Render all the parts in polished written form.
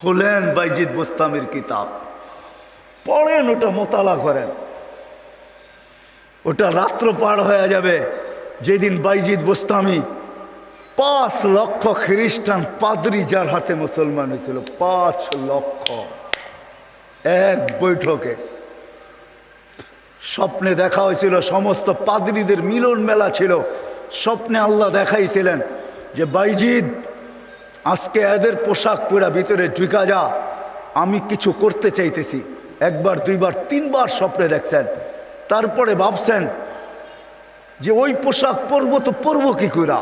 খুলেন বাইজিদ বোস্তামির কিতাব, পড়েন, ওটা মোতালা করেন। ওটা রাত্র পার হয়ে যাবে যেদিন বাইজিদ বোস্তামি 5 লক্ষ খ্রিস্টান পাদ্রী যার হাতে মুসলমান হয়েছিল, 5 লক্ষ এক বৈঠকে। স্বপ্নে দেখা হয়েছিল, সমস্ত পাদ্রীদের মিলন মেলা ছিল। স্বপ্নে আল্লাহ দেখাইছিলেন যে বাইজিদ আজকে এদের পোশাক পরা ভিতরে ঢুকা যা, আমি কিছু করতে চাইতেছি। একবার, দুইবার, 3বার স্বপ্নে দেখছেন। তারপরে ভাবছেন যে ওই পোশাক পরবো তো পরবো কি করে।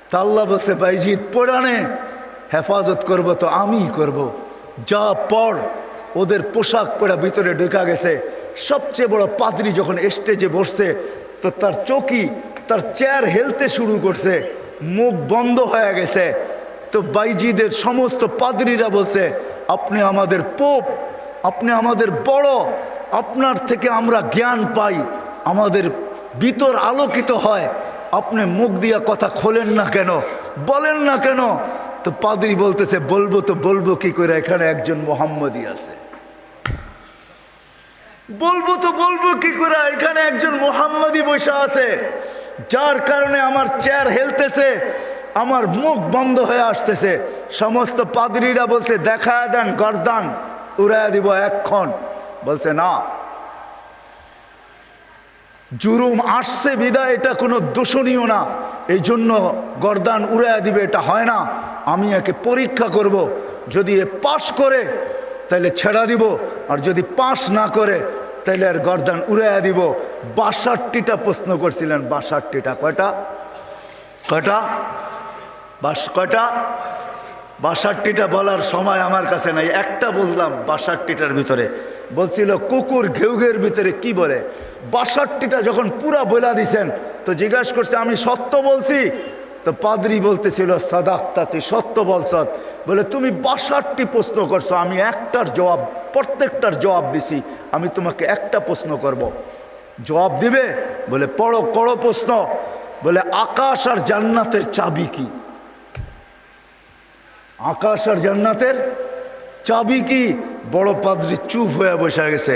তা আল্লাহ বলছে বাইজিদ পরানে হেফাজত করব তো আমিই করব, যা পর। ওদের পোশাক পরা ভিতরে ঢুকা গেছে। সবচেয়ে বড় পাদ্রী যখন স্টেজে বসছে তো তার চৌকি, তার চেয়ার হেলতে শুরু করছে, মুখ বন্ধ হয়ে গেছে। তো বাইজিদের সমস্ত পাদ্রীরা বলছে আপনি আমাদের পোপ, আপনি আমাদের বড়, আপনার থেকে আমরা জ্ঞান পাই, আমাদের ভিতর আলোকিত হয়, আপনি মুখ দিয়া কথা খোলেন না কেন, বলেন না কেন। তো পাদ্রী বলতেছে বলবো তো বলবো কি করে, এখানে একজন মোহাম্মদী আছে। বলবো তো বলবো কি করে, এখানে একজন মোহাম্মদী বসে আছে, যার কারণে আমার চেয়ার হেলতেছে, আমার মুখ বন্ধ হয়ে আসতেছে। সমস্ত পাদ্রীরা বলছে দেখা দেন, গর্দান উড়াইয়া দিব এক্ষণ। বলছে না, জুরুম আসছে বিদায় এটা কোনো দোষণীয় না, এই জন্য গর্দান উড়াইয়া দিবে, এটা হয় না। আমি একে পরীক্ষা করব, যদি এ পাশ করে তাহলে ছেড়া দিব, আর যদি পাশ না করে তাহলে আর গর্দান উড়াইয়া দিব। 62টা প্রশ্ন করছিলেন, 62টা। কয়টা? কয়টা? কয়টা? 62টা বলার সময় আমার কাছে নাই, একটা বললাম 62টার ভিতরে। বলছিল কুকুর ঘেউঘের ভিতরে কি বলে। 62টা যখন পুরা বলা দিছেন তো জিজ্ঞাসা করছে আমি সত্য বলছি। তো পাদ্রী বলতেছিল সাদাক্তা, তুই সত্য বলছ। বলে তুমি 62টি প্রশ্ন করছো, আমি একটার জবাব, প্রত্যেকটার জবাব দিছি, আমি তোমাকে একটা প্রশ্ন করব, জবাব দিবে? বলে পড়ো, করো প্রশ্ন। বলে আকাশ আর জান্নাতের চাবি কি? আকাশ আর জান্নাতের চাবি কি? বড় পাদ্রী চুপ হয়ে বসে গেছে।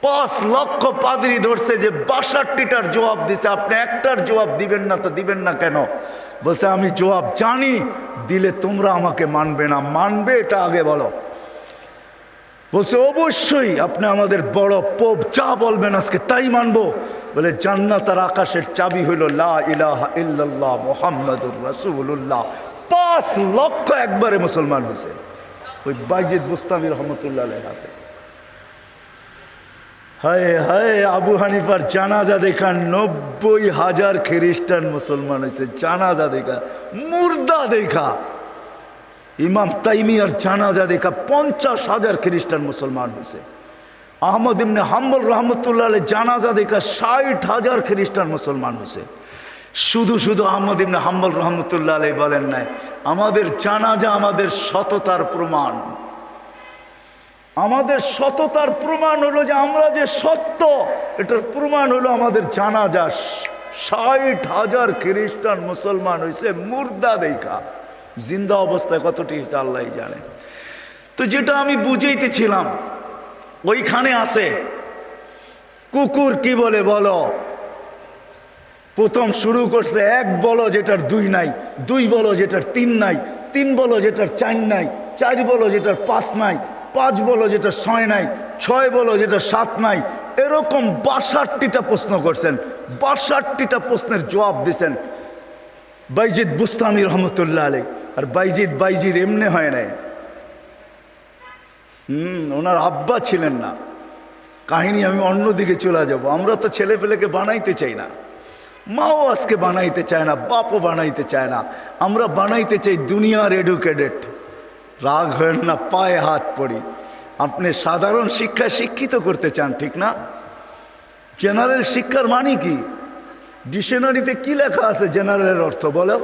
5 লক্ষ পাদ্রী ধরছে যে 62টার জবাব দিছে, আপনি একটার জবাব দিবেন না, তো দিবেন না কেন? বলছে আমি জবাব জানি, দিলে তোমরা আমাকে মানবে না, মানবে এটা আগে বলো। বলছে অবশ্যই আপনি আমাদের বড় পোপ, যা বলবেন আজকে তাই মানবো। বলে জান্নাত আর আকাশের চাবি হইল লা ইলাহা ইল্লাল্লাহ মুহাম্মাদুর রাসূলুল্লাহ। 5 লক্ষ একবারে মুসলমান হয়েছে ওই বাইজিদ বোস্তামি রহমতুল্লাহ আলাইহির হাতে। হায় হায়, আবু হানিফার জানাজা দেখা 90,000 খ্রিস্টান মুসলমান হয়েছে। জানাজা দেখা, মুর্দা দেখা। ইমাম তাইমিয়ার জানাজা দেখা 50,000 খ্রিস্টান মুসলমান হয়েছে। আহমদ ইবনে হাম্বল রহমতুল্লাহ আলাইহি জানাজা দেখা 60,000 খ্রিস্টান মুসলমান হয়েছে। শুধু শুধু আহমদ ইবনে হাম্বল রহমতুল্লাহ আলাইহি বলেন নাই আমাদের জানাজা আমাদের সততার প্রমাণ। আমাদের সততার প্রমাণ হলো যে আমরা যে সত্য, এটার প্রমাণ হলো আমাদের জানাজা। 60,000 খ্রিস্টান মুসলমান হয়েছে মুর্দা দেখা। জিন্দা অবস্থায় কতটি হয়েছে আল্লাহ জানে। তো যেটা আমি বুঝাইতেছিলাম, ওইখানে আছে কুকুর কি বলে বলো। প্রথম শুরু করছে 1 বলো যেটার 2 নাই, 2 বলো যেটার 3 নাই, 3 বলো যেটার 4 নাই, 4 বলো যেটার 5 নাই, 5 বলো যেটার 6 নাই, 6 বলো যেটার 7 নাই। এরকম 62টা প্রশ্ন করছেন। 62টা প্রশ্নের জবাব দিছেন বাইজিদ বুস্তামি রহমতুল্লাহ আলাইহি। আর বাইজিদ এমনি হয় নাই। ওনার আব্বা ছিলেন না। কাহিনী আমি অন্যদিকে চলে যাব। আমরা তো ছেলে পেলেকে বানাইতে চাই না, মাও আজকে বানাইতে চায় না, বাপও বানাইতে চায় না। আমরা বানাইতে চাই দুনিয়ার এডুকেটেড। রাগ হয় না, পায়ে হাত পড়ি। আপনি সাধারণ শিক্ষায় শিক্ষিত করতে চান, ঠিক না? জেনারেল শিক্ষার মানে কি? ডিকশনারিতে কি লেখা আছে জেনারেলের অর্থ বলো?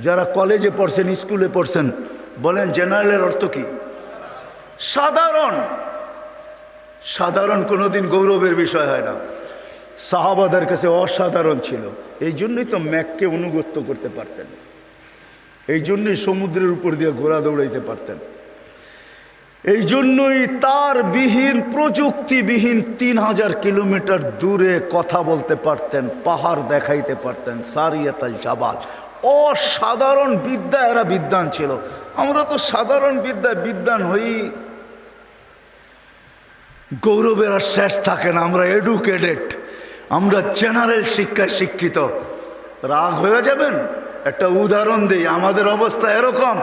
যারা কলেজে পড়ছেন, স্কুলে পড়ছেন, বলেন জেনারেলের অর্থ কি? সাধারণ। সাধারণ কোনোদিন গৌরবের বিষয় হয় না। সাহাবাদের কাছে অসাধারণ ছিল, এই জন্যই তো ম্যাককে অনুগত্য করতে পারতেন। এই জন্যই সমুদ্রের উপর দিয়ে ঘোড়া দৌড়াইতে পারতেন। এই জন্যই তার বিহীন, প্রযুক্তিবিহীন 3000 কিলোমিটার দূরে কথা বলতে পারতেন, পাহাড় দেখাইতে পারতেন। সারিয়াতাল জাবাল, অসাধারণ বিদ্যা, এরা বিদ্বান ছিল। আমরা তো সাধারণ বিদ্যায় বিদ্বান হই, গৌরবের আর শেষ থাকে না। আমরা এডুকেটেড, আমরা জেনারেল শিক্ষায় শিক্ষিত। রাগ হয়ে যাবেন? একটা উদাহরণ দিই। আমাদের অবস্থা এরকম,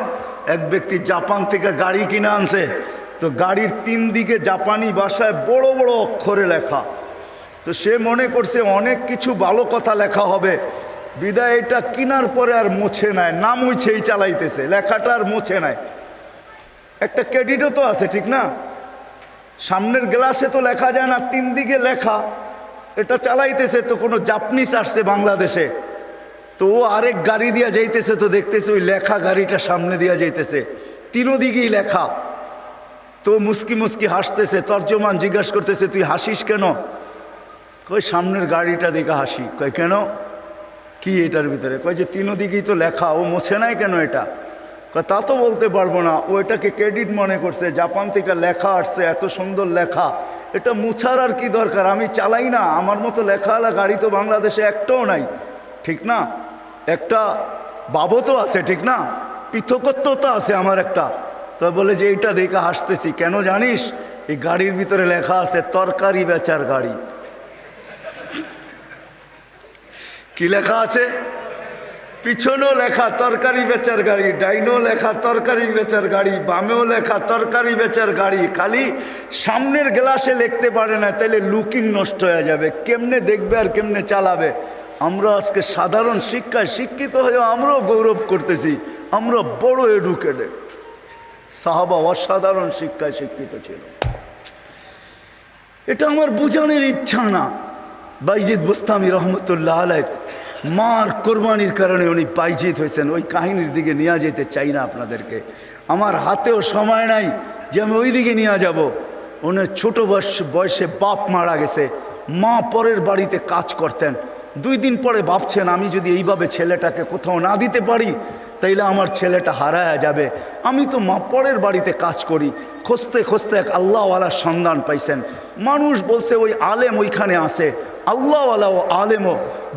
এক ব্যক্তি জাপান থেকে গাড়ি কিনে আনছে, তো গাড়ির 3 দিকে জাপানি ভাষায় বড় বড় অক্ষরে লেখা। তো সে মনে করছে অনেক কিছু ভালো কথা লেখা হবে, বিদায় এটা কেনার পরে আর মোছে নাই, না মুছেই চালাইতেছে, লেখাটা আর মোছে নাই। একটা ক্রেডিটও তো আছে, ঠিক না? সামনের গ্লাসে তো লেখা যায় না, 3 দিকে লেখা, এটা চালাইতেছে। তো কোনো জাপানিজ আসছে বাংলাদেশে, তো ও আরেক গাড়ি দিয়া যাইতেছে, তো দেখতেছে ওই লেখা গাড়িটা সামনে দিয়া যাইতেছে, 3 দিকেই লেখা। তো মুস্কি মুস্কি হাসতেছে। তর্জমান জিজ্ঞাসা করতেছে, তুই হাসিস কেন? কই সামনের গাড়িটা দেখে হাসি। কয় কেন, কি এটার ভিতরে? কয় যে 3 দিকেই তো লেখা, ও মোছে নাই কেন এটা? কয় তা তো বলতে পারবো না, ও এটাকে ক্রেডিট মনে করছে, জাপান থেকে লেখা আসছে, এত সুন্দর লেখা, এটা মুছার আর কি দরকার, আমি চালাই না, আমার মতো লেখাওয়ালা গাড়ি তো বাংলাদেশে একটাও নাই, ঠিক না? একটা বাবতও আছে, ঠিক না? পৃথকত্ব তো আছে আমার একটা। তো বলে যে এইটা দেখে হাসতেছি কেন জানিস? এই গাড়ির ভিতরে লেখা আছে তরকারি বেচার গাড়ি। কি লেখা আছে? পিছনেও লেখা তরকারি বেচার গাড়ি, ডাইনেও লেখা তরকারি বেচার গাড়ি, বামেও লেখা তরকারি বেচার গাড়ি। খালি সামনের গ্লাসে লিখতে পারে না, তাইলে লুকিং নষ্ট হয়ে যাবে, কেমনে দেখবে আর কেমনে চালাবে। আমরা আজকে সাধারণ শিক্ষায় শিক্ষিত হয়ে আমরাও গৌরব করতেছি, আমরা বড় এডুকেটেড। সাহাবা অসাধারণ শিক্ষায় শিক্ষিত ছিল। এটা আমার বোঝানোর ইচ্ছা না। বাইজিদ বুস্তামি রহমতুল্লাহ আলাইহ মার কোরবানির কারণে উনি বাইজিদ হয়েছেন, ওই কাহিনীর দিকে নিয়ে যেতে চাই না আপনাদেরকে। আমার হাতেও সময় নাই যে আমি ওই দিকে নিয়ে যাব। উনি ছোট বয়সে বাপ মারা গেছে, মা পরের বাড়িতে কাজ করতেন। 2 দিন পরে ভাবছেন, আমি যদি এইভাবে ছেলেটাকে কোথাও না দিতে পারি তাইলে আমার ছেলেটা হারায়া যাবে। আমি তো মা পরের বাড়িতে কাজ করি। খুঁজতে খুঁজতে এক আল্লাহওয়ালার সন্ধান পাইছেন। মানুষ বলছে ওই আলেম ওইখানে আছে, আল্লাহওয়ালা ও আলেমও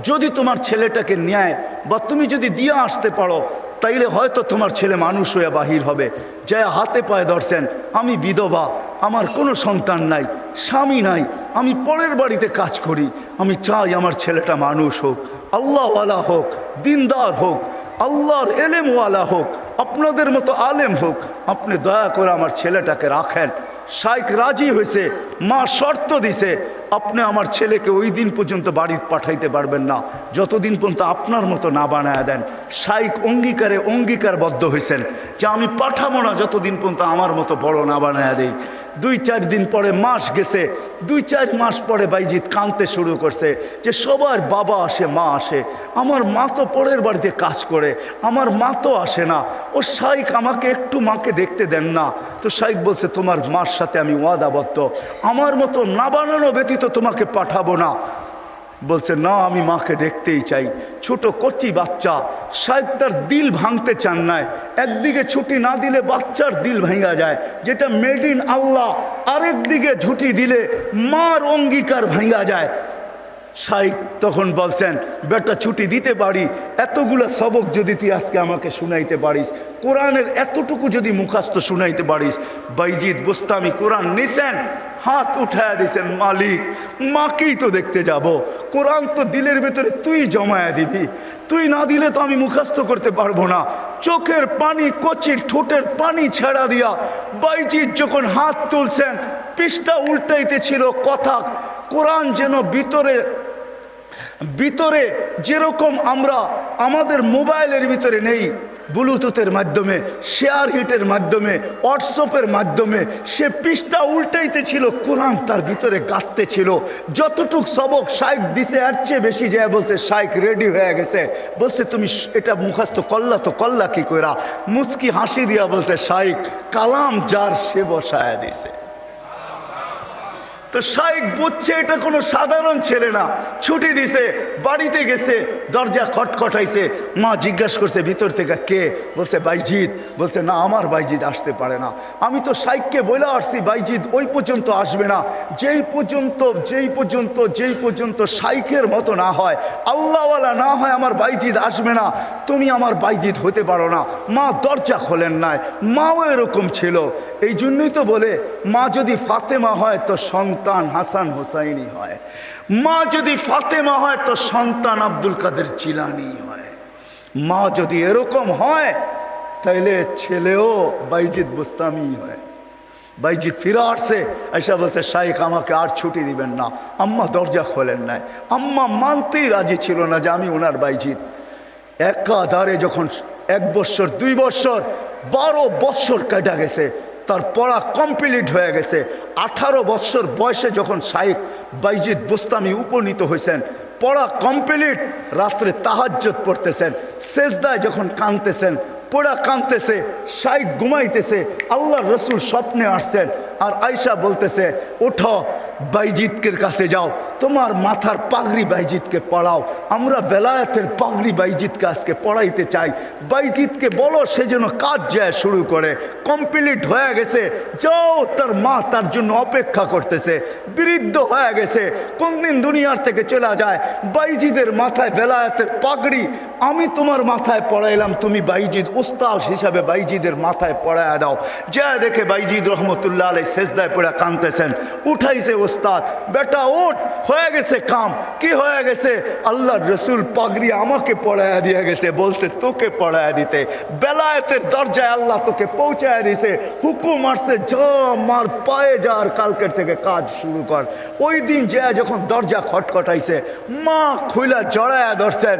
যদি তোমার ছেলেটাকে নেয় বা তুমি যদি দিয়ে আসতে পারো তাইলে হয়তো তোমার ছেলে মানুষ হয়ে বাহির হবে। যা হাতে পায়ে ধরছেন, আমি বিধবা, আমার কোনো সন্তান নাই, স্বামী নাই, আমি পরের বাড়িতে কাজ করি, আমি চাই আমার ছেলেটা মানুষ হোক, আল্লাহওয়ালা হোক, দিনদার হোক, আল্লাহর এলেমওয়ালা হোক, আপনাদের মতো আলেম হোক, আপনি দয়া করে আমার ছেলেটাকে রাখেন। শাইখ রাজি হয়েছে, মা শর্ত দিছে, আপনি আমার ছেলেকে ওই দিন পর্যন্ত বাড়ি পাঠাইতে পারবেন না যতদিন পর্যন্ত আপনার মতো না বানায় দেন। শাইখ অঙ্গীকারবদ্ধ হয়েছেন যে আমি পাঠাবো না যতদিন পর্যন্ত আমার মতো বড় না বানায় দেই। 2-4 দিন পরে মাস গেছে, 2-4 মাস পরে বাইজিদ কাঁদতে শুরু করছে যে সবার বাবা আসে, মা আসে, আমার মা তো পরের বাড়িতে কাজ করে, আমার মা তো আসে না। ও শাইখ আমাকে একটু মাকে দেখতে দেন না। তো শাইখ বলছে, তোমার মার সাথে আমি ওয়াদাবদ্ধ, আমার মতো না বানানো ব্যতীত তোমাকে পাঠাবো না। বলছে না, আমি মাকে দেখতেই চাই। ছোট কচি বাচ্চা, শাইখ তার দিল ভাঙতে চান নাই। একদিকে ছুটি না দিলে বাচ্চার দিল ভাঙা যায়, যেটা মেড ইন আল্লাহ, আরেকদিকে ছুটি দিলে মার অঙ্গীকার ভাঙা যায়। শাইখ তখন বলছেন, বেটা ছুটি দিতে পারি, এতগুলো সবক যদি তুই আজকে আমাকে শুনাইতে পারিস, কোরআনের এতটুকু যদি মুখস্থ শুনাইতে পারিস। বাইজিদ বুস্তামি কোরআন নিছেন, হাত উঠায়া দিছেন, মালিক মাকেই তো দেখতে যাব, কোরআন তো দিলের ভেতরে তুই জমায়া দিবি, তুই না দিলে তো আমি মুখস্থ করতে পারবো না। চোখের পানি, কচির ঠোঁটের পানি ছেড়া দিয়া বাইজিদ যখন হাত তুলছেন, পৃষ্ঠা উল্টাইতে ছিল কথা, কোরআন যেন ভিতরে যেরকম আমরা আমাদের মোবাইলের ভিতরে নেই, ব্লুটুথের মাধ্যমে, শেয়ার হিটের মাধ্যমে, হোয়াটসঅ্যাপের মাধ্যমে সে পৃষ্ঠা উল্টাইতে ছিল, কোরআন তার ভিতরে গাঁথতে ছিল। যতটুক সবক শাইখ দিছে এর চেয়ে বেশি যায় বলছে শাইখ রেডি হয়ে গেছে। বলছে তুমি এটা মুখস্থ করলা, তো করলা কি কইরা? মুচকি হাসি দিয়া বলছে, শাইখ কালাম যার সে বসায় দিছে। তো শাইখ বুঝছে এটা কোনো সাধারণ ছেলে না, ছুটি দিছে, বাড়িতে গেছে, দরজা খটখটাইছে। মা জিজ্ঞাসা করছে ভিতর থেকে কে? বলছে বাইজিৎ। বলছে না, আমার বাইজিৎ আসতে পারে না। আমি তো শাইখকে বলে আসছি বাইজিৎ ওই পর্যন্ত আসবে না, যেই পর্যন্ত শাইখের মতো না হয়, আল্লাহওয়ালা না হয়, আমার বাইজিৎ আসবে না। তুমি আমার বাইজিৎ হতে পারো না। মা দরজা খোলেন নাই। মাও এরকম ছিল। এই জন্যই তো বলে মা যদি ফাতেমা হয় তো সন্তান হাসান হোসাইনি হয়, মা যদি ফাতেমা হয় তো সন্তান আব্দুল কাদের জিলানি হয়। মা যদি এরকম হয় তাইলে ছেলেও বাইজিৎ বুস্তামি হয়। বাইজিৎ ফিরে আসছে, এসে বলছে শাইখ আমাকে আর ছুটি দিবেন না। আম্মা দরজা খোলেন নাই। আম্মা মানতেই রাজি ছিল না যে আমি ওনার বাইজিৎ। একাধারে যখন 1 বৎসর 2 বৎসর 12 বৎসর কেটে গেছে, তার পড়া কমপ্লিট হয়ে গেছে। 18 বৎসর বয়সে যখন শাইখ বাইজিৎ বুস্তামি উপনীত হয়েছেন, পড়া কমপ্লিট, রাত্রে তাহাজ্জুদ পড়তেছেন, সেজদায় যখন কাঁদতেছেন, পড়া কাঁদতেছে, শাইখ ঘুমাইতেছে, আল্লাহ রসুল স্বপ্নে আসছেন। আর আয়সা বলতেছে ওঠো বাইজিৎকের কাছে যাও, তোমার মাথার পাগড়ি বাইজিৎকে পড়াও, আমরা বেলায়েতের পাগড়ি বাইজিৎকে আজকে পড়াইতে চাই। বাইজিৎকে বলো সে যেন কাজ যায় শুরু করে। কমপ্লিট হয়ে গেছে, যাও। তার মা তার জন্য অপেক্ষা করতেছে, বৃদ্ধ হয়ে গেছে, কোনদিন দুনিয়ার থেকে চলে যায়। বাইজিদের মাথায় বেলায়েতের পাগড়ি আমি তোমার মাথায় পড়াইলাম, তুমি বাইজিদ উস্তাদ হিসাবে বাইজিদের মাথায় পড়ায় দাও। যা দেখে বাইজিদ রহমতুল্লাহ আলাইহি সেজদায় পড়ে কাঁদতেছেন। উঠাইছে উস্তাদ, বেটা ওঠ, হয়ে গেছে কাম। কি হয়ে গেছে? আল্লাহর রসুল পাগড়ি আমাকে পড়ায় দিয়ে গেছে, বলছে তোকে পড়ায় দিতে। বেলায়েতের দরজায় আল্লাহ তোকে পৌঁছায় দিছে, হুকুম আসছে যা মার পায়ে যা, আর কালকের থেকে কাজ শুরু কর। ওই দিন যা যখন দরজা খটখটাইছে, মা খুইলা জড়ায়া ধরছেন।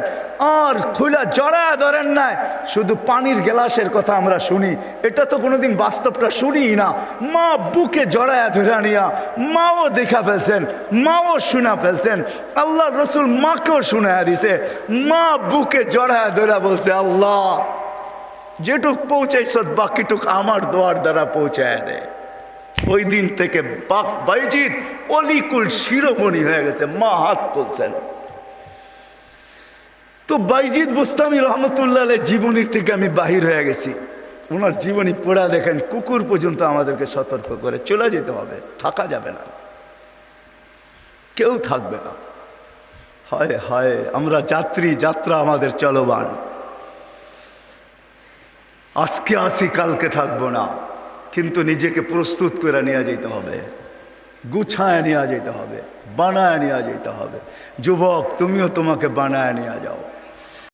আর খুইলা জড়ায়া ধরেন নাই, শুধু পানির গ্লাসের কথা আমরা শুনি, এটা তো কোনোদিন বাস্তবটা শুনি না। মা বুকে জড়ায়া ধরে নিয়া মাও দেখা ফেলছেন, মাও শোনা ফেলছেন। আল্লাহ রসুল মাকেও শোনায়া দিছে। মা বুকে জড়ায়া ধরে বলছে আল্লাহ যেটুক পৌঁছাইছ বাকিটুক আমার দোয়ার দ্বারা পৌঁছায় দেয়। ওই দিন থেকে বাইজিদ অলিকুল শিরোমণি হয়ে গেছে। মা হাত তুলছেন। তো বাইজিদ বুস্তামি রহমতুল্লাহ আলাইহি জীবনীর থেকে আমি বাহির হয়ে গেছি। ওনার জীবনী পড়া দেখেন, কুকুর পর্যন্ত আমাদেরকে সতর্ক করে চলে যেতে হবে, থাকা যাবে না, কেউ থাকবে না। হায় হায়, আমরা যাত্রী, যাত্রা আমাদের চলমান। আজকে আসি কালকে থাকবো না, কিন্তু নিজেকে প্রস্তুত করে নিয়ে যেতে হবে, গুছায় নিয়ে যেতে হবে, বানায় নিয়ে যেতে হবে। যুবক তুমিও তোমাকে বানায় নিয়ে যাও।